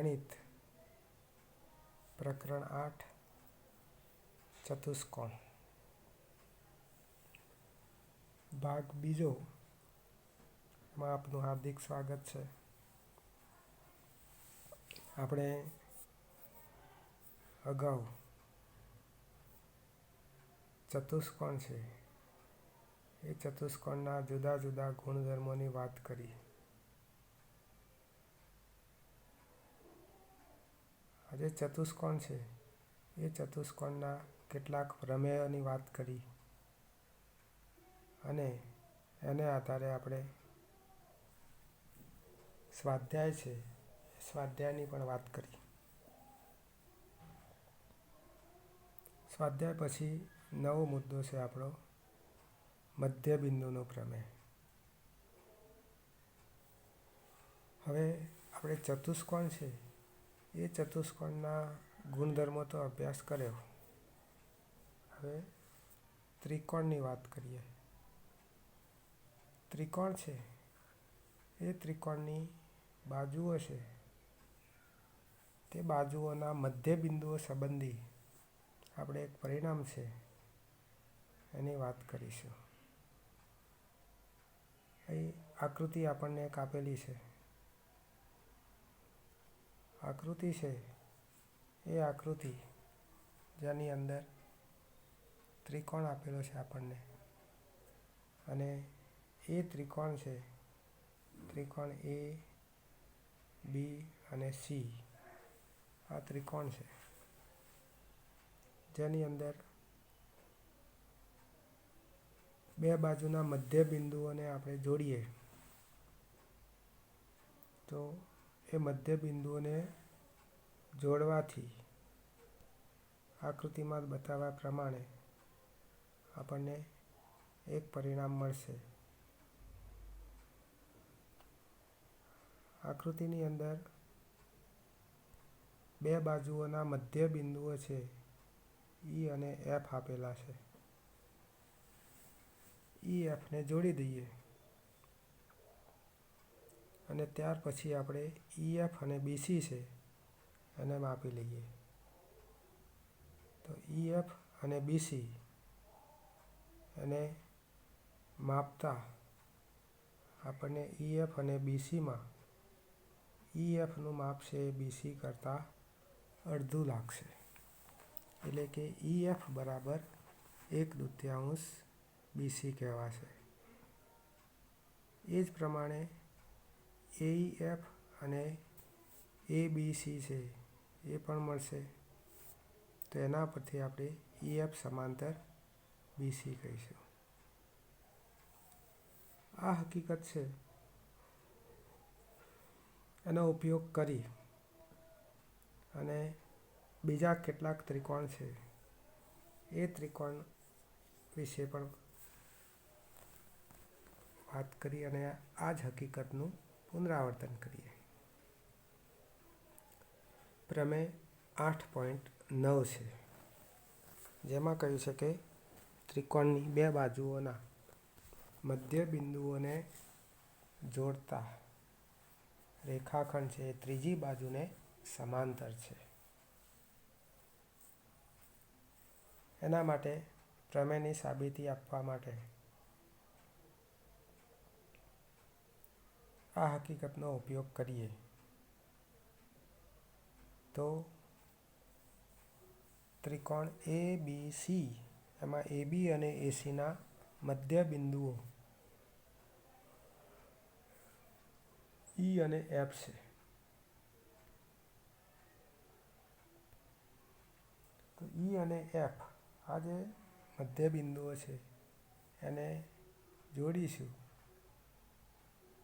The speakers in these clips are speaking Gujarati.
ગણિત પ્રકરણ 8 ચતુષ્કોણ ભાગ બીજો માં આપનું હાર્દિક સ્વાગત છે. આપણે અગાઉ ચતુષ્કોણ છે એ ચતુષ્કોણના જુદા જુદા ગુણધર્મોની વાત કરી. આજે ચતુષ્કોણ છે એ ચતુષ્કોણના કેટલાક પ્રમેયોની વાત કરી અને એને આધારે આપણે સ્વાધ્યાય છે સ્વાધ્યાયની પણ વાત કરી. સ્વાધ્યાય પછી નવો મુદ્દો છે આપણો મધ્યબિંદુનો પ્રમેય. હવે આપણે ચતુષ્કોણ છે એ ચતુષ્કોણના ગુણધર્મો તો અભ્યાસ કર્યો. હવે ત્રિકોણની વાત કરીએ. ત્રિકોણ છે એ ત્રિકોણની બાજુઓ છે તે બાજુઓના મધ્યબિંદુઓ સંબંધી આપણે એક પરિણામ છે એની વાત કરીશું. અહીં આકૃતિ આપણને એક આપેલી છે. આકૃતિ છે એ આકૃતિ જેની અંદર ત્રિકોણ આપેલો છે આપણને અને એ ત્રિકોણ છે ત્રિકોણ એ બી અને સી આ ત્રિકોણ છે જેની અંદર બે બાજુના મધ્યબિંદુઓને આપણે જોડીએ તો એ મધ્યબિંદુઓને જોડવાથી આકૃતિમાં બતાવ્યા પ્રમાણે આપણને એક પરિણામ મળશે. આકૃતિની અંદર બે બાજુઓના મધ્યબિંદુઓ છે ઈ અને એફ આપેલા છે. ઈ એફને જોડી દઈએ અને ત્યાર પછી આપણે ઈ એફ અને બીસી છે એને માપી લઈએ. તો ઈ એફ અને બીસી એને માપતા આપણને ઈ એફ અને બીસીમાં ઈ એફનું માપ છે એ બીસી કરતાં અડધું લાગશે. એટલે કે ઈ એફ બરાબર 1/2 બીસી કહેવાશે. એ જ પ્રમાણે એઈ એફ અને એ બીસી છે એ પણ મળશે. તો એના પરથી આપણે ઈ એફ સમાંતર બીસી કહીશું. આ હકીકત છે એનો ઉપયોગ કરી અને બીજા કેટલાક ત્રિકોણ છે એ ત્રિકોણ વિશે પણ વાત કરી અને આ જ હકીકતનું પુનરાવર્તન કરીએ. પ્રમેય 8.9 છે જેમાં કહ્યું છે કે ત્રિકોણની બે બાજુઓના મધ્યબિંદુઓને જોડતા રેખાખંડ છે એ ત્રીજી બાજુને સમાંતર છે. એના માટે પ્રમેયની સાબિતી આપવા માટે આ હકીકતનો ઉપયોગ કરીએ તો ત્રિકોણ એ બી સી એમાં એ બી અને એસીના મધ્યબિંદુઓ ઈ અને એફ છે. તો ઈ અને એફ આ જે મધ્યબિંદુઓ છે એને જોડીશું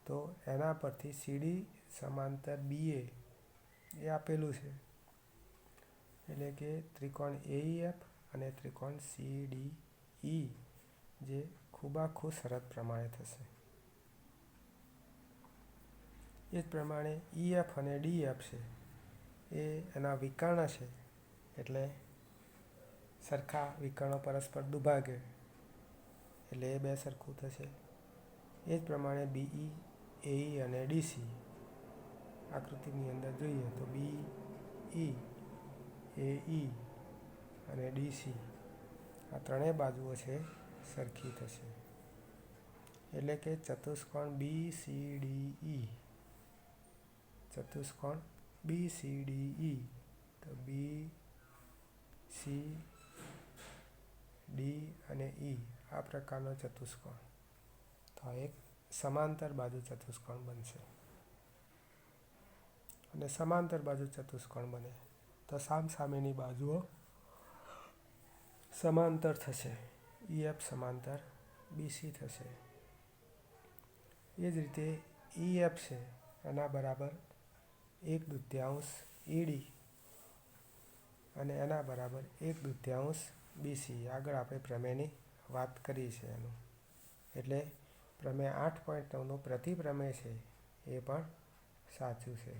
તો એના પરથી સીડી સમાંતર બીએ એ આપેલું છે. એટલે કે ત્રિકોણ એઈએફ અને ત્રિકોણ સીડીઈ જે ખૂબાખૂબ શરત પ્રમાણે થશે. એ જ પ્રમાણે ઈએફ અને ડીએફ છે એ એના વિકર્ણ છે એટલે સરખા વિકર્ણો પરસ્પર દુભાગે એટલે એ બે સરખું થશે. એ જ પ્રમાણે બીઈ એઈ અને ડીસી આકૃતિની અંદર જોઈએ તો બી ઈ, એ ઈ અને ડીસી આ ત્રણેય બાજુઓ છે સરખી થશે. એટલે કે ચતુષ્કોણ બી સી ડી ઈ, ચતુષ્કોણ બી સી ડી ઈ, તો બી સી ડી અને ઈ આ પ્રકારનો ચતુષ્કોણ, તો આ એક સમાંતર બાજુ ચતુષ્કોણ બનશે. અને સમાંતર બાજુ ચતુષ્કોણ બને તો સામસામેની બાજુઓ સમાંતર થશે. EF સમાંતર BC થશે. એ જ રીતે EF છે એના બરાબર 1/2 ED અને એના બરાબર 1/2 BC. આગળ આપણે પ્રમેયની વાત કરી છે એનું. એટલે પ્રમેય 8.9નું પ્રતિપ્રમેય છે એ પણ સાચું છે.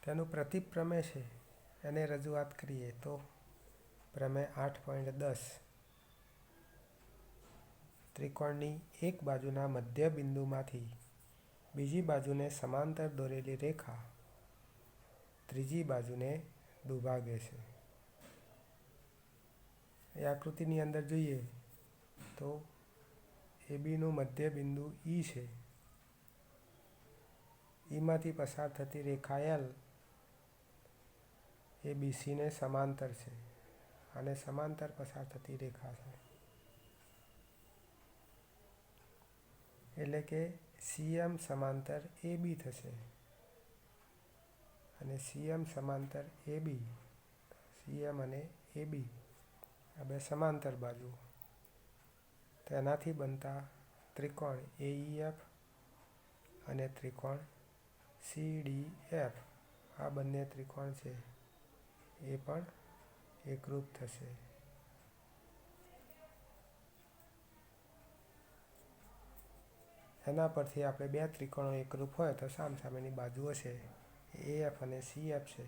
તેનું પ્રતિપ્રમેય છે એને રજૂઆત કરીએ તો પ્રમેય 8.10 ત્રિકોણની એક બાજુના મધ્ય બિંદુમાંથી બીજી બાજુને સમાંતર દોરેલી રેખા ત્રીજી બાજુને દુભાગે છે. એ આકૃતિની અંદર જોઈએ તો એબીનું મધ્ય બિંદુ ઈ છે. ઈમાંથી પસાર થતી રેખા એલ એ બીસીને સમાંતર છે અને સમાંતર પસાર થતી રેખા છે. એટલે કે CM સમાંતર AB થશે અને CM સમાંતર AB, CM અને AB આ બે સમાંતર બાજુ, તેનાથી બનતા ત્રિકોણ AEF અને ત્રિકોણ CDF આ બંને ત્રિકોણ છે એ પણ એકરૂપ થશે. એના પરથી આપણે બે ત્રિકોણો એકરૂપ હોય તો સામસામેની બાજુઓ છે AF અને CF છે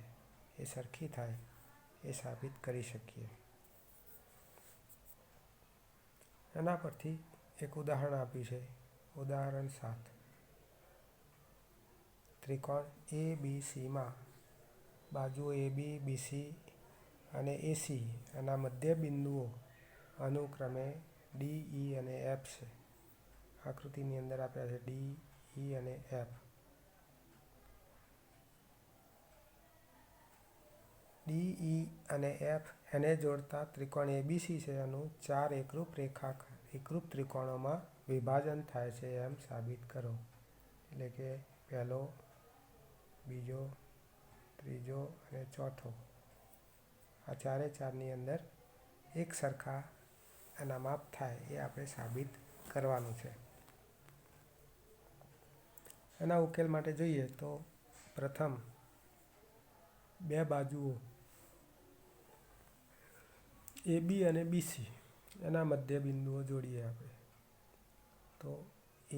એ સરખી થાય એ સાબિત કરી શકીએ. એના પરથી એક ઉદાહરણ આપ્યું છે. ઉદાહરણ 7. ત્રિકોણ ABCમાં બાજુઓ AB, BC અને AC એના મધ્ય બિંદુઓ અનુક્રમે D, E અને F છે. આકૃતિની અંદર આપ્યા છે D, E અને F. D, E અને F એને જોડતા ત્રિકોણ ABC છે એનું 4 એકરૂપ ત્રિકોણોમાં વિભાજન થાય છે એમ સાબિત કરો. એટલે કે પહેલો, બીજો, ત્રીજો અને ચોથો આ ચારે ચારની અંદર એક સરખા એના માપ થાય એ આપણે સાબિત કરવાનું છે. એના ઉકેલ માટે જોઈએ તો પ્રથમ બે બાજુઓ AB અને BC એના મધ્ય બિંદુઓ જોડીએ આપણે. તો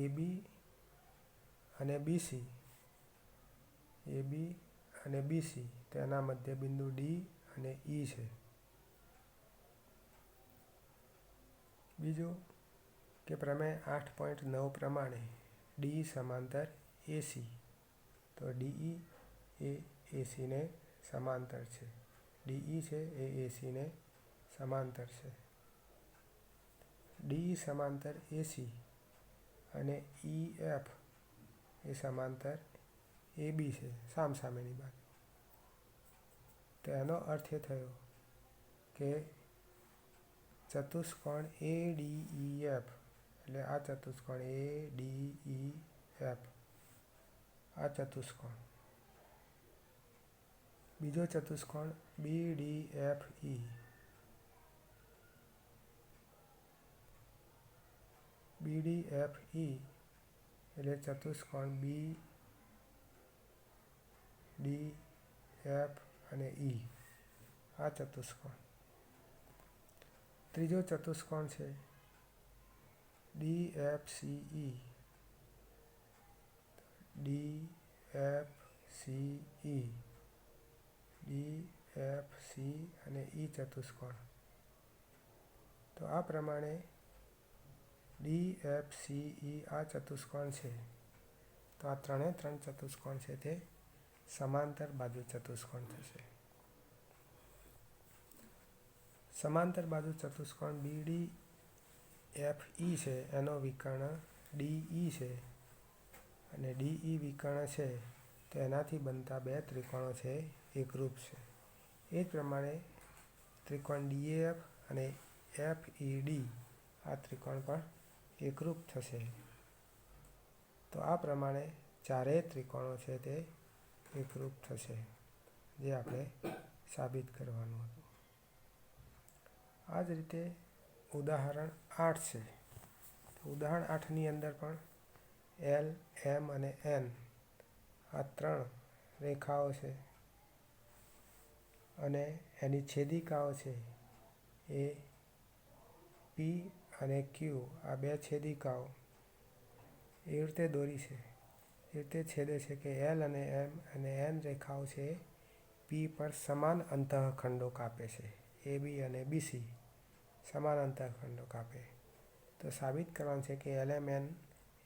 AB અને BC, AB અને BC તેના મધ્ય બિંદુ D અને E છે. બીજું કે પ્રમેય 8.9 પ્રમાણે D સમાંતર AC, તો DE એ AC ને સમાંતર છે. DE છે એ AC ને સમાંતર છે. DE સમાંતર AC અને EF એ સમાંતર AB છે સામસામેની બાજુ. તો એનો અર્થ એ થયો કે ચતુષ્કોણ ADEF, એટલે આ ચતુષ્કોણ ADEF આ ચતુષ્કોણ, બીજો ચતુષ્કોણ BDFE, BDFE એટલે ચતુષ્કોણ BDF અને E આ ચતુષ્કોણ. ત્રીજો ચતુષ્કોણ છે DFCE, DFCE, DFC અને E ચતુષ્કોણ. તો આ પ્રમાણે DFCE આ ચતુષ્કોણ છે તો આ ત્રણે ત્રણ ચતુષ્કોણ છે તે સમાંતર બાજુ ચતુષ્કોણ થશે. સમાંતર બાજુ ચતુષ્કોણ BDFE છે એનો વિકર્ણ DE છે અને DE વિકર્ણ છે તો એનાથી બનતા બે ત્રિકોણો છે એકરૂપ છે. એ જ પ્રમાણે ત્રિકોણ DAF અને FED આ ત્રિકોણ પણ એકરૂપ થશે. તો આ પ્રમાણે ચારેય ત્રિકોણો છે તે એકરૂપ થશે, જે આપણે સાબિત કરવાનું હતું. આ જ રીતે ઉદાહરણ 8 છે. તો ઉદાહરણ 8ની અંદર પણ L, M અને N આ ત્રણ રેખાઓ છે અને એની છેદિકાઓ છે એ P અને Q. આ બે છેદિકાઓ એ રીતે દોરી છે, એ રીતે છેદે છે કે L અને M અને N રેખાઓ છે P પર સમાન અંતઃખંડો કાપે છે. AB અને BC સમાન અંતઃખંડો કાપે. તો સાબિત કરવાનું છે કે LMN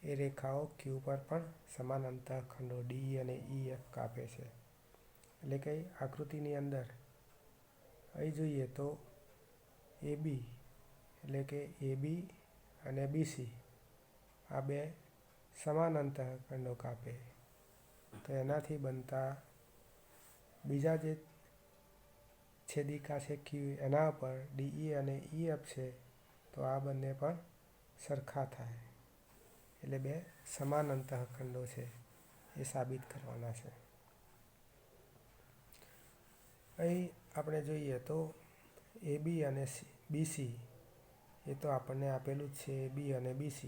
એ રેખાઓ Q પર પણ સમાન અંતઃખંડો DE અને EF કાપે છે. એટલે કે આકૃતિની અંદર અહીં જોઈએ તો AB એટલે કે AB અને BC આ બે સમાન અંતઃખંડો કાપે. તો એનાથી બનતા બીજા જે છેદિકા છે Q એના પર DE અને EF છે તો આ બંને પણ સરખા થાય. એટલે બે સમાન અંતઃખંડો છે એ સાબિત કરવાના છે. અહીં આપણે જોઈએ તો AB અને BC એ તો આપણને આપેલું જ છે, AB અને BC.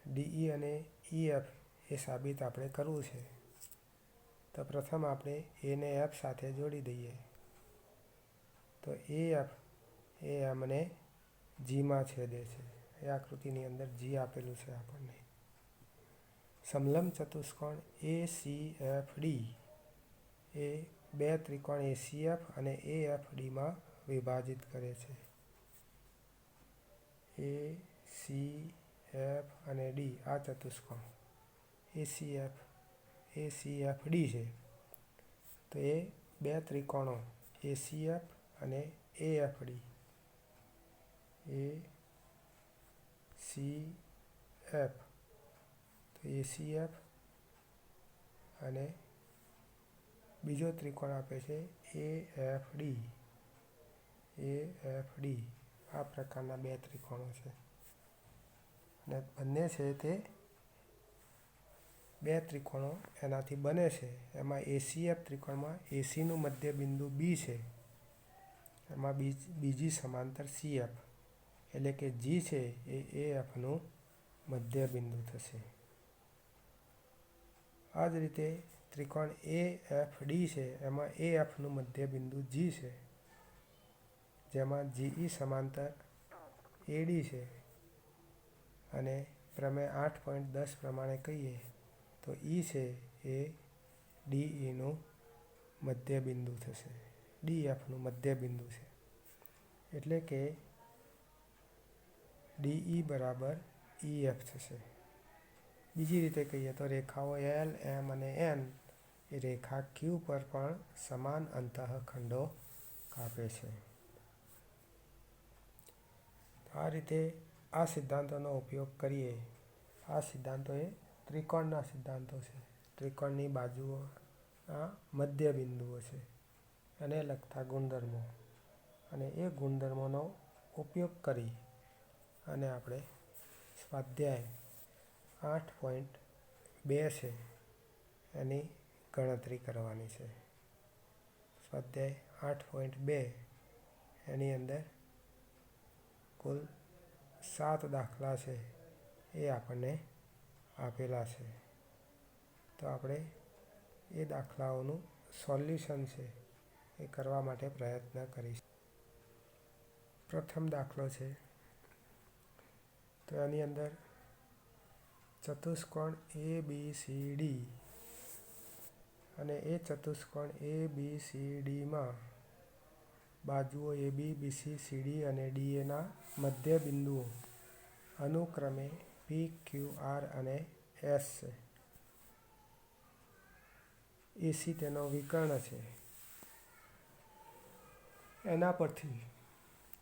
DE અને EF એ સાબિત આપણે કરવું છે. તો પ્રથમ આપણે A ને F સાથે જોડી દઈએ. તો AF એ M ને Gમાં છેદે છે. એ આકૃતિની અંદર G આપેલું છે આપણને. સમલંબ ચતુષ્કોણ ACFD એ બે ત્રિકોણ ACF અને AFDમાં વિભાજિત કરે છે. ACF અને D આ ચતુષ્કોણ ACFD છે. તો એ બે ત્રિકોણો ACF અને AFD ACF તો ACF અને બીજો ત્રિકોણ આપે છે AFD આ પ્રકારના બે ત્રિકોણો છે. અને બંને છે તે બે ત્રિકોણો એનાથી બને છે. એમાં ACF ત્રિકોણમાં ACનું મધ્ય બિંદુ B છે. એમાં બીજી સમાંતર CF એટલે કે G છે એ AFનું મધ્ય બિંદુ થશે. આ જ રીતે ત્રિકોણ AFD છે એમાં AFનું મધ્ય બિંદુ G છે, જેમાં GE સમાંતર AD છે. અને પ્રમેય 8.10 પ્રમાણે કહીએ તો E છે એ DEનું મધ્ય બિંદુ થશે, DFનું મધ્ય બિંદુ છે. એટલે કે DE બરાબર EF થશે. બીજી રીતે કહીએ તો રેખાઓ L, M અને N એ રેખા Q પર પણ સમાન અંતઃખંડો કાપે છે. આ રીતે આ સિદ્ધાંતોનો ઉપયોગ કરીએ. આ સિદ્ધાંતો એ ત્રિકોણના સિદ્ધાંતો છે. ત્રિકોણની બાજુઓના મધ્ય બિંદુઓ છે, એને લગતા ગુણધર્મો. અને એ ગુણધર્મોનો ઉપયોગ કરી અને આપણે સ્વાધ્યાય 8.2 છે એની ગણતરી કરવાની છે. સ્વાધ્યાય 8.2 એની અંદર કુલ 7 દાખલા છે એ આપણને આપેલા છે. તો આપણે એ દાખલાઓનું સોલ્યુશન છે એ કરવા માટે પ્રયત્ન કરીશું. પ્રથમ દાખલો છે તો એની અંદર ચતુષ્કોણ ABCD અને એ ચતુષ્કોણ ABCDમાં બાજુઓ AB, BC, CD અને DAના મધ્ય બિંદુઓ અનુક્રમે P, Q, R અને એસ છે. એસી તેનો વિકર્ણ છે. એના પરથી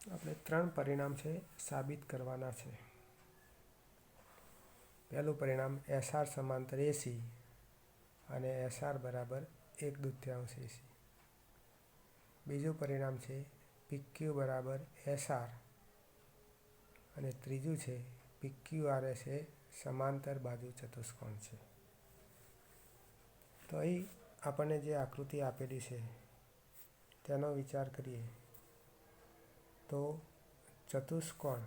આપણે 3 પરિણામ છે સાબિત કરવાના છે. પહેલું પરિણામ એસઆર સમાંતર એસી અને એસઆર બરાબર 1/2 એસી. બીજું પરિણામ છે પીક્યુ બરાબર એસઆર અને ત્રીજું છે પીક્યુઆરએસ એ સમાંતર બાજુ ચતુષ્કોણ છે. તો અહીં આપણને જે આકૃતિ આપેલી છે તેનો વિચાર કરીએ તો ચતુષ્કોણ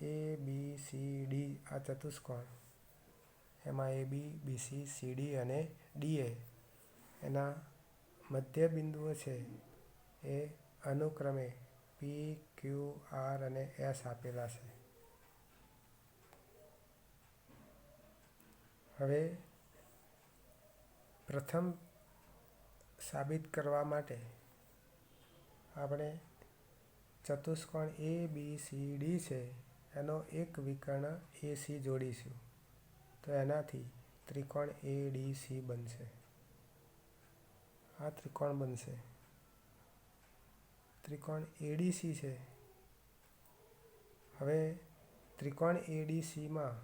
એ બી સી ડી, આ ચતુષ્કોણ એમાં એ બી, બીસી, સીડી અને ડીએ એના મધ્ય બિંદુઓ છે એ અનુક્રમે પી, ક્યુ, આર અને એસ આપેલા છે. હવે પ્રથમ સાબિત કરવા માટે આપણે ચતુષ્કોણ એ બી સી ડી છે એનો એક વિકર્ણ એસી જોડીશું તો એનાથી ત્રિકોણ એડીસી બનશે. આ ત્રિકોણ બનશે. ત્રિકોણ એડીસી છે. હવે ત્રિકોણ એડીસીમાં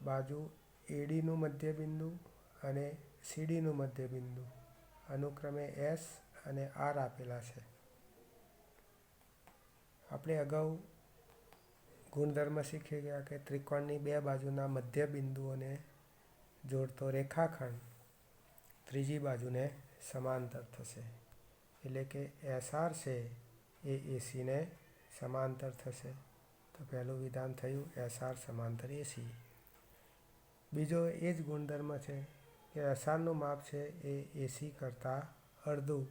બાજુ એડીનું મધ્યબિંદુ અને સીડીનું મધ્યબિંદુ અનુક્રમે એસ અને આર આપેલા છે. આપણે અગાઉ ગુણધર્મ શીખી ગયા કે ત્રિકોણની બે બાજુના મધ્યબિંદુઓને જોડતો રેખાખંડ ત્રીજી બાજુને સમાંતર થશે. એટલે કે એસઆર છે એ એસીને સમાંતર થશે. તો પહેલું વિધાન થયું એસઆર સમાંતર એસી. બીજો એ જ ગુણધર્મ છે કે એસઆરનું માપ છે એ એસી કરતાં અડધું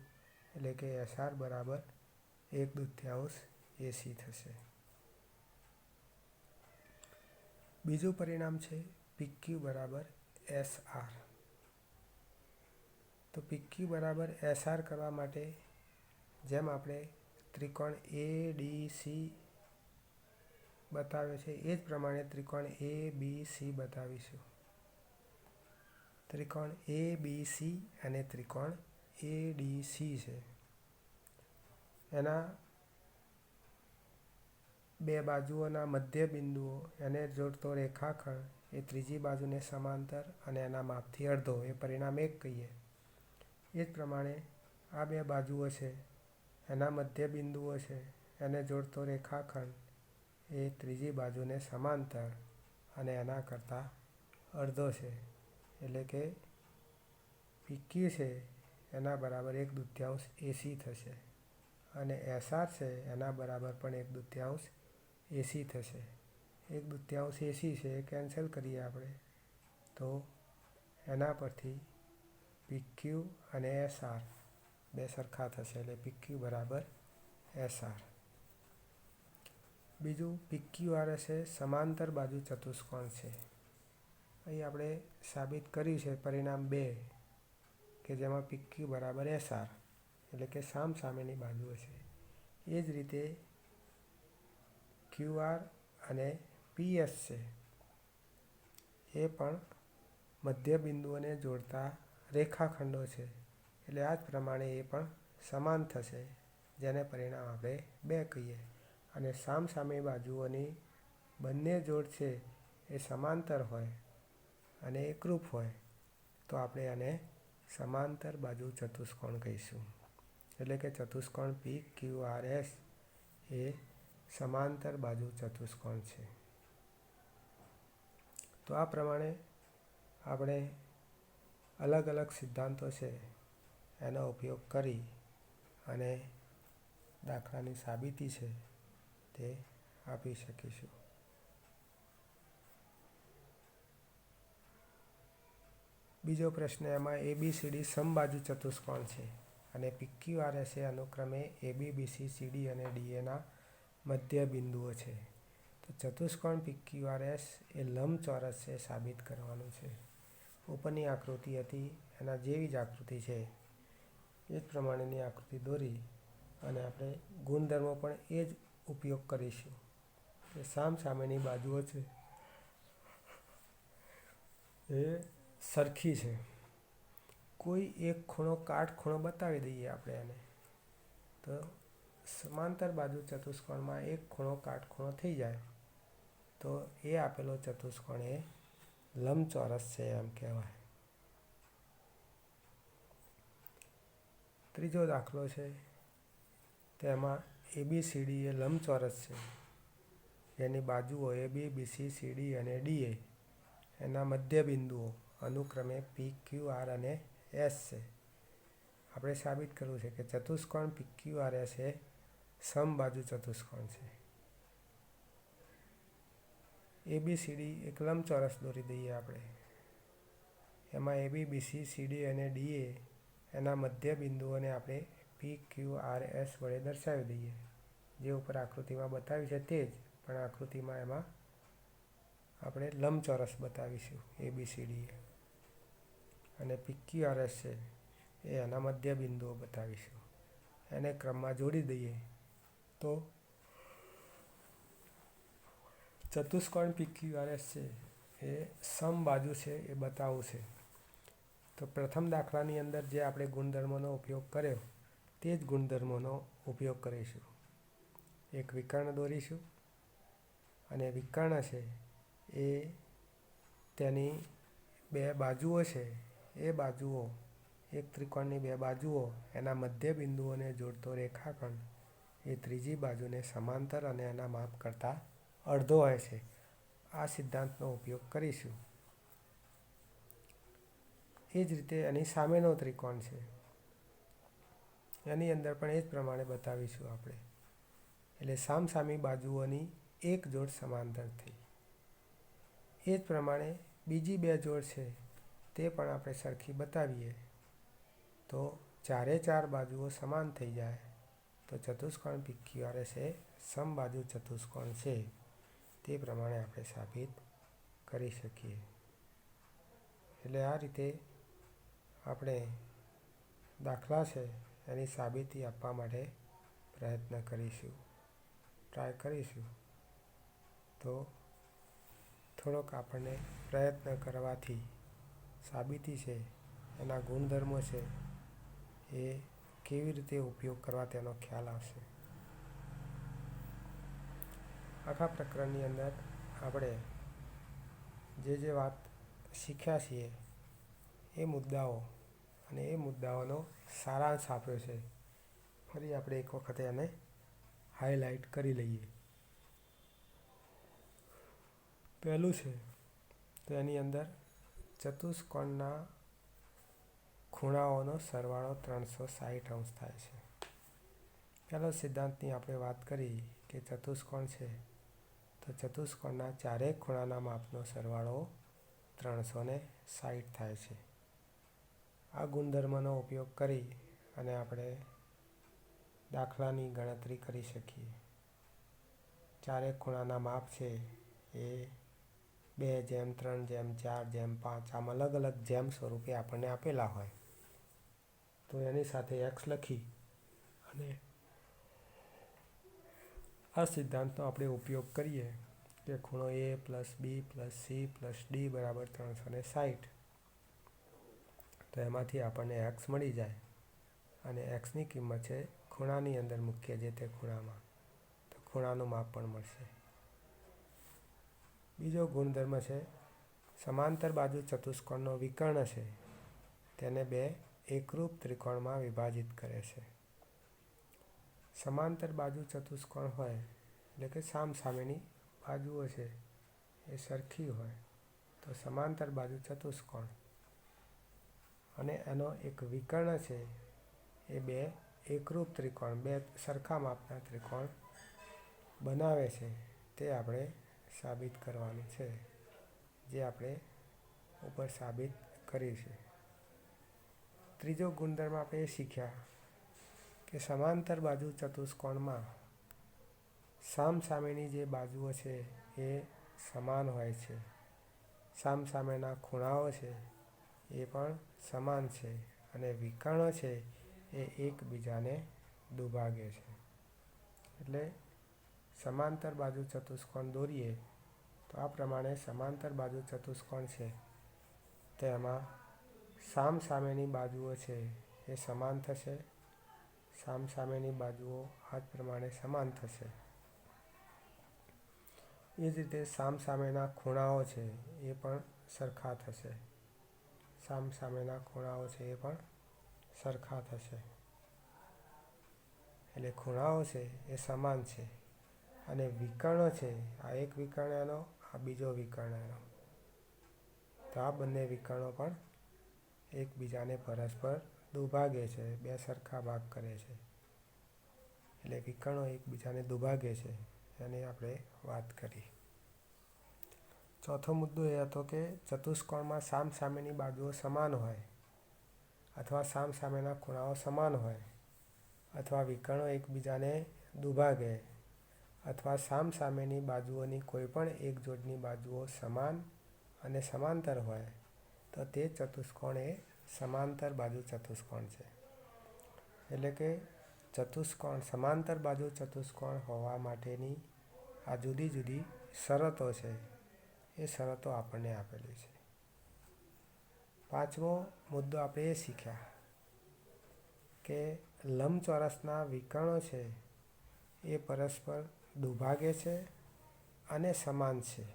એટલે કે એસઆર બરાબર 1/2 એસી થશે. બીજું પરિણામ છે પીક્યુ બરાબર એસઆર. તો પીક્યુ બરાબર એસઆર કરવા માટે જેમ આપણે ત્રિકોણ એડીસી બતાવે છે એ જ પ્રમાણે ત્રિકોણ એબીસી બતાવીશું. ત્રિકોણ એબીસી અને ત્રિકોણ એડીસી છે. એના બે બાજુઓના મધ્યબિંદુઓ એને જોડતો રેખાખંડ એ ત્રીજી બાજુને સમાંતર અને એના માપથી અડધો એ પરિણામ 1 કહીએ. એ જ પ્રમાણે આ બે બાજુઓ છે એના મધ્યબિંદુઓ છે એને જોડતો રેખાખંડ એ ત્રીજી બાજુને સમાંતર અને એના કરતાં અડધો છે. એટલે કે પીક્યુ છે એના બરાબર 1/2 એસી થશે અને એસઆર છે એના બરાબર પણ 1/2 એસી થશે. 1/2 એસી છે એ કેન્સલ કરીએ આપણે તો એના પરથી પીક્યુ અને એસઆર બે સરખા થશે એટલે પીક્યુ બરાબર એસઆર. બીજું પીક્યુઆરએસ એ સમાંતર બાજુ ચતુષ્કોણ છે. અહીં આપણે સાબિત કર્યું છે પરિણામ 2 કે જેમાં પીક્યુ બરાબર એસઆર એટલે કે સામસામેની બાજુઓ છે. એ જ રીતે ક્યુઆર અને પીએસ છે એ પણ મધ્યબિંદુઓને જોડતા રેખાખંડો છે. એટલે આ જ પ્રમાણે એ પણ સમાન થશે જેને પરિણામ આપણે 2 કહીએ. અને સામસામે બાજુઓની બંને જોડ છે એ સમાંતર હોય અને એકરૂપ હોય તો આપણે આને સમાંતર બાજુ ચતુષ્કોણ કહીશું. એટલે કે ચતુષ્કોણ પીક્યુઆરએસ એ સમાંતર બાજુ ચતુષ્કોણ છે. તો આ પ્રમાણે આપણે અલગ અલગ સિદ્ધાંતો છે એનો ઉપયોગ કરી અને દાખલાની સાબિતી છે તે આપી શકીશું. બીજો પ્રશ્ન એમાં એબીસીડી સમબાજુ ચતુષ્કોણ છે અને પીક્યુઆરએસ એ અનુક્રમે એબી, બીસી, સીડી અને ડીએના મધ્ય બિંદુઓ છે. તો ચતુષ્કોણ પીક્યુઆરએસ એ લંબચોરસ છે સાબિત કરવાનું છે. ઉપરની આકૃતિ હતી એના જેવી જ આકૃતિ છે એ જ પ્રમાણેની આકૃતિ દોરી અને આપણે ગુણધર્મો પણ એ જ ઉપયોગ કરીશું કે સામસામેની બાજુઓ છે એ સરખી છે. કોઈ એક ખૂણો કાટખૂણો બતાવી દઈએ આપણે એને, તો સમાંતર બાજુ ચતુષ્કોણમાં એક ખૂણો કાટખૂણો થઈ જાય તો એ આપેલો ચતુષ્કોણ એ લંબચોરસ છે એમ કહેવાય. ત્રીજો દાખલો છે, તેમાં ABCD એ લંબચોરસ છે જેની બાજુઓ AB, BC, CD અને DA એના મધ્ય બિંદુઓ અનુક્રમે PQ, R અને S છે. આપણે સાબિત કરવું છે કે ચતુષ્કોણ PQRS એ સમબાજુ ચતુષ્કોણ છે. ABCD એક લંબચોરસ દોરી દઈએ આપણે. એમાં AB, BC, CD અને DA એના મધ્ય બિંદુઓને આપણે PQRS વડે દર્શાવી દઈએ. જે ઉપર આકૃતિમાં બતાવ્યું છે તે જ, પણ આકૃતિમાં એમાં આપણે લંબચોરસ બતાવીશું ABCD અને PQRS છે એ એના મધ્ય બિંદુઓ બતાવીશું. એને ક્રમમાં જોડી દઈએ તો ચતુષ્કોણ PQRS છે એ સમબાજુ છે એ બતાવવું છે. તો પ્રથમ દાખલાની અંદર જે આપણે ગુણધર્મોનો ઉપયોગ કર્યો તે જ ગુણધર્મોનો ઉપયોગ કરીશું. એક વિકર્ણ દોરીશું અને વિકર્ણ છે એ તેની બે બાજુઓ છે એ બાજુઓ, એક ત્રિકોણની બે બાજુઓ એના મધ્ય બિંદુઓને જોડતો રેખાખંડ એ ત્રીજી બાજુને સમાંતર અને એના માપ કરતાં અડધો હોય છે. આ સિદ્ધાંતનો ઉપયોગ કરીશું. એ જ રીતે એની સામેનો ત્રિકોણ છે, એની અંદર પણ એ જ પ્રમાણે બતાવીશું આપણે. એટલે સામસામી બાજુઓની એક જોડ સમાંતર થઈ. એ જ પ્રમાણે બીજી બે જોડ છે તે પણ આપણે સરખી બતાવીએ તો ચારે ચાર બાજુઓ સમાન થઈ જાય તો ચતુષ્કોણ PQRS એ સમબાજુ ચતુષ્કોણ છે. તે પ્રમાણે આપણે સાબિત કરી શકીએ. એટલે આ રીતે આપણે દાખલા છે એની સાબિતી આપવા માટે પ્રયત્ન કરીશું, ટ્રાય કરીશું. તો થોડોક આપણને પ્રયત્ન કરવાથી સાબિતી છે એના ગુણધર્મો છે એ કેવી રીતે ઉપયોગ કરવા તેનો ખ્યાલ આવશે. આખા પ્રકરણની અંદર આપણે જે વાત શીખ્યા છીએ એ મુદ્દાઓ અને એ મુદ્દાઓનો સારાંશ આપ્યો છે. ફરી આપણે એક વખત એને હાઇલાઇટ કરી લઈએ. પહેલું છે તો એની અંદર ચતુષ્કોણના ખૂણાઓનો સરવાળો 360 થાય છે. પહેલો સિદ્ધાંતની આપણે વાત કરી કે ચતુષ્કોણ છે તો ચતુષ્કોણના ચારેય ખૂણાના માપનો સરવાળો 360 થાય છે. આ ગુણધર્મનો ઉપયોગ કરી અને આપણે દાખલાની ગણતરી કરી શકીએ. ચારેય ખૂણાના માપ છે એ 2:3:4:5 આમ અલગ અલગ જેમ સ્વરૂપે આપણને આપેલા હોય તો એની સાથે x લખી અને આ સિદ્ધાંતનો આપણે ઉપયોગ કરીએ કે ખૂણો A + B + C + D બરાબર 360. તો એમાંથી આપણને x મળી જાય અને xની કિંમત છે ખૂણાની અંદર મૂકીએ જે તે ખૂણામાં તો ખૂણાનું માપ પણ મળશે. બીજો ગુણધર્મ છે સમાંતર બાજુ ચતુષ્કોણનો વિકર્ણ છે તેને બે એકરૂપ ત્રિકોણમાં વિભાજિત કરે છે. સમાંતર બાજુ ચતુષ્કોણ હોય એટલે કે સામસામેની બાજુઓ છે એ સરખી હોય તો સમાંતર બાજુ ચતુષ્કોણ અને એનો એક વિકર્ણ છે એ બે એકરૂપ ત્રિકોણ, બે સરખા માપના ત્રિકોણ બનાવે છે. તે આપણે સાબિત કરવાનું છે, જે આપણે ઉપર સાબિત કરીશું. ત્રીજો ગુણધર્મ આપણે એ શીખ્યા કે સમાંતર બાજુ ચતુષ્કોણમાં સામસામેની જે બાજુઓ છે એ સમાન હોય છે. સામસામેના ખૂણાઓ છે એ પણ સમાન છે અને વિકર્ણો છે એ એકબીજાને દુભાગે છે. એટલે સમાંતર બાજુ ચતુષ્કોણ દોરીએ તો આ પ્રમાણે સમાંતર બાજુ ચતુષ્કોણ છે તો એમાં સામસામેની બાજુઓ છે એ સમાન થશે. સામસામેની બાજુઓ આ જ પ્રમાણે સમાન થશે. એ જ રીતે સામસામેના ખૂણાઓ છે એ પણ સરખા થશે. સામસામેના ખૂણાઓ છે એ પણ સરખા થશે. એટલે ખૂણાઓ છે એ સમાન છે અને વિકર્ણ છે, આ એક વિકર્ણ એનો, આ બીજો વિકર્ણ એનો, તો આ બંને વિકર્ણો પણ એકબીજાને પરસ્પર દુભાગે છે, બે સરખા ભાગ કરે છે. એટલે વિકર્ણો એકબીજાને દુભાગે છે એની આપણે વાત કરી. ચોથો મુદ્દો એ હતો કે ચતુષ્કોણમાં સામસામેની બાજુઓ સમાન હોય અથવા સામસામેના ખૂણાઓ સમાન હોય અથવા વિકર્ણો એકબીજાને દુભાગે અથવા સામસામેની બાજુઓની કોઈપણ એક જોડની બાજુઓ સમાન અને સમાંતર હોય તો તે ચતુષ્કોણ એ સમાંતર બાજુ ચતુષ્કોણ છે. એટલે કે ચતુષ્કોણ સમાંતર બાજુ ચતુષ્કોણ હોવા માટેની આ જુદી જુદી શરતો છે એ શરતો આપણને આપેલી છે. પાંચમો મુદ્દો આપણે એ શીખ્યા કે લંબચોરસના વિકર્ણો છે એ પરસ્પર દુભાગે છે અને સમાન છે.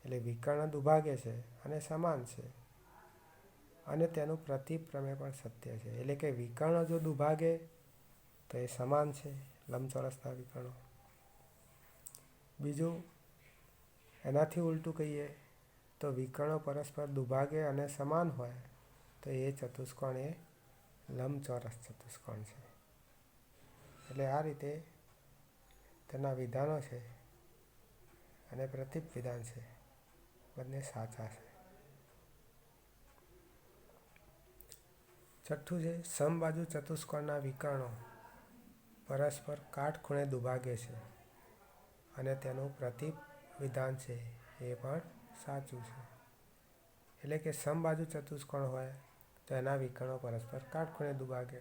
એટલે વિકર્ણ દુભાગે છે અને સમાન છે અને તેનું પ્રતિપ્રમેય પણ સત્ય છે. એટલે કે વિકર્ણો જો દુભાગે તો એ સમાન છે લંબચોરસના વિકર્ણો. બીજું એનાથી ઉલટું કહીએ તો વિકર્ણો પરસ્પર દુભાગે અને સમાન હોય તો એ ચતુષ્કોણ એ લંબચોરસ ચતુષ્કોણ છે. એટલે આ રીતે તેના વિધાનો છે અને પ્રતિપ વિધાન છે બંને સાચા છે. છઠ્ઠું છે સમબાજુ ચતુષ્કોણના વિકર્ણો પરસ્પર કાટખૂણે દુભાગે છે અને તેનું પ્રતિપ વિધાન છે એ પણ સાચું છે. એટલે કે સમબાજુ ચતુષ્કોણ હોય તો એના વિકર્ણો પરસ્પર કાટખૂણે દુભાગે.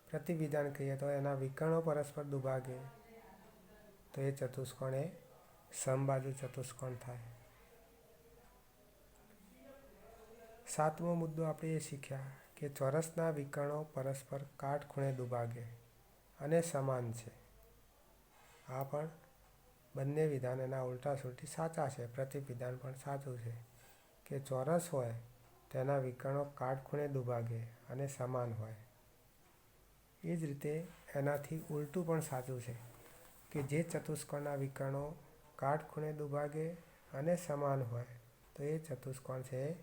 પ્રતિવિધાન કહીએ તો એના વિકર્ણો પરસ્પર દુભાગે તો એ ચતુષ્કોણ એ સમબાજુ ચતુષ્કોણ થાય. સાતમો મુદ્દો આપણે એ શીખ્યા કે ચોરસના વિકર્ણો પરસ્પર કાટખૂણે દુભાગે અને સમાન છે. આ પણ બંને વિધાન એના ઉલટા સુલટી સાચા છે. પ્રતિપ વિધાન પણ સાચું છે કે ચોરસ હોય તેના વિકર્ણો કાટખૂણે દુભાગે અને સમાન હોય. એ જ રીતે એનાથી ઉલટું પણ સાચું છે કે જે ચતુષ્કોણના વિકર્ણો કાટખૂણે દુભાગે અને સમાન હોય તો એ ચતુષ્કોણ છે એ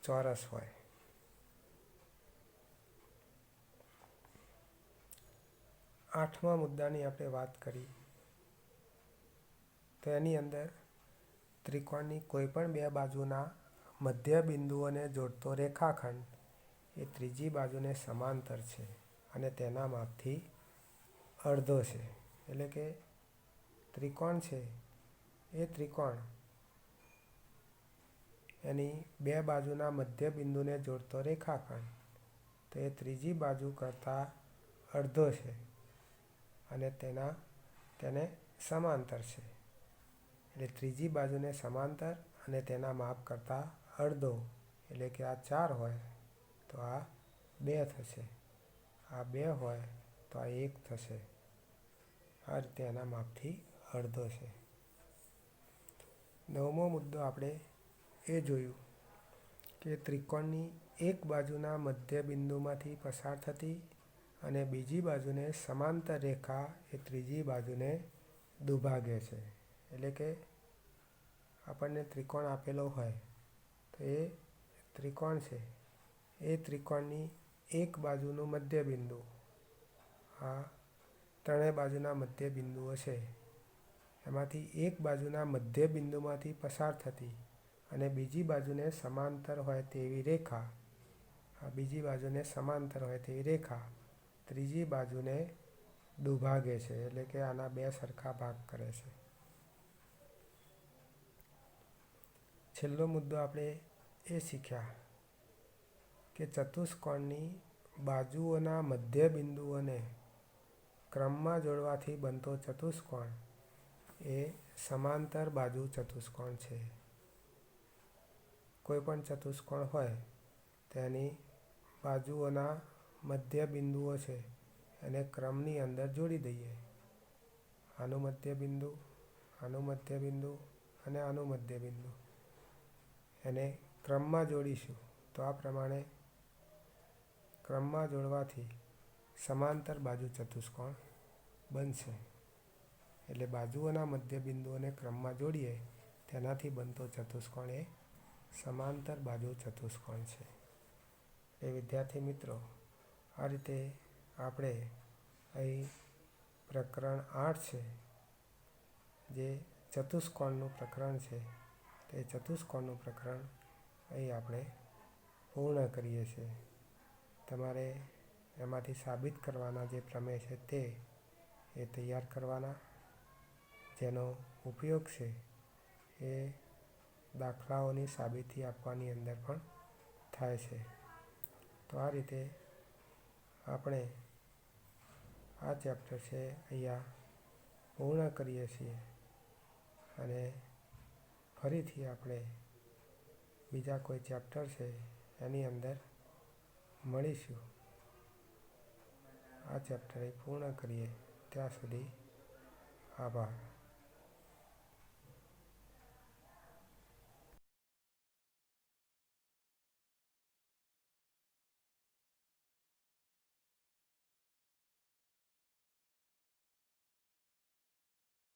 ચોરસ હોય. આઠમા મુદ્દાની આપણે વાત કરી તો એની અંદર ત્રિકોણની કોઈપણ બે બાજુના મધ્ય બિંદુઓને જોડતો રેખાખંડ એ ત્રીજી બાજુને સમાંતર છે અને તેના માપથી અડધો છે. એટલે કે ત્રિકોણ છે એ ત્રિકોણ એની બે બાજુના મધ્ય બિંદુને જોડતો રેખાખંડ તો એ ત્રીજી બાજુ કરતાં અડધો છે અને તેને સમાંતર છે. એટલે ત્રીજી બાજુને સમાંતર અને તેના માપ કરતાં અડધો એટલે કે આ 4 હોય તો આ 2 થશે, આ 2 હોય તો આ 1 થશે. આ રીતે એના માપથી અડધો છે. નવમો મુદ્દો આપણે એ જોયું કે ત્રિકોણની એક બાજુના મધ્ય બિંદુમાંથી પસાર થતી અને બીજી બાજુને સમાંતર રેખા એ ત્રીજી બાજુને દુભાગે છે. એટલે કે આપણને ત્રિકોણ આપેલો હોય તો એ ત્રિકોણ છે એ ત્રિકોણની એક બાજુનું મધ્ય બિંદુ, આ ત્રણેય બાજુના મધ્ય બિંદુઓ છે એમાંથી એક બાજુના મધ્ય બિંદુમાંથી પસાર થતી અને બીજી બાજુને સમાંતર હોય તેવી રેખા, આ બીજી બાજુને સમાંતર હોય તેવી રેખા ત્રીજી બાજુને દુભાગે છે. એટલે કે આના બે સરખા ભાગ કરે છે. છેલ્લો મુદ્દો આપણે એ શીખ્યા કે ચતુષ્કોણની બાજુઓના મધ્ય બિંદુઓને ક્રમમાં જોડવાથી બનતો ચતુષ્કોણ એ સમાંતર બાજુ ચતુષ્કોણ છે. કોઈ પણ ચતુષ્કોણ હોય તેની બાજુઓના મધ્ય બિંદુઓ છે એને ક્રમની અંદર જોડી દઈએ. આનું મધ્ય બિંદુ, આનું મધ્ય બિંદુ અને આનું મધ્ય બિંદુ એને ક્રમમાં જોડીશું. તો આ પ્રમાણે ક્રમમાં જોડવાથી સમાંતર બાજુ ચતુષ્કોણ બનશે. એટલે બાજુઓના મધ્ય બિંદુઓને ક્રમમાં જોડીએ તેનાથી બનતો ચતુષ્કોણ એ સમાંતર બાજુ ચતુષ્કોણ છે. એ વિદ્યાર્થી મિત્રો, આ રીતે આપણે અહીં પ્રકરણ 8 છે જે ચતુષ્કોણનું પ્રકરણ છે તે ચતુષ્કોણનું પ્રકરણ અહીં આપણે પૂર્ણ કરીએ છીએ. તમારે એમાંથી સાબિત કરવાના જે પ્રમેય છે તે એ તૈયાર કરવાના, જેનો ઉપયોગ છે એ દાખલાઓની સાબિતી આપવાની અંદર પણ થાય છે. તો આ રીતે આપણે આ ચેપ્ટર છે અહીંયા પૂર્ણ કરીએ છીએ અને ફરીથી આપણે બીજા કોઈ ચેપ્ટર છે એની અંદર મળીશું. આ ચેપ્ટર પૂર્ણ કરીએ ત્યાં સુધી આભાર.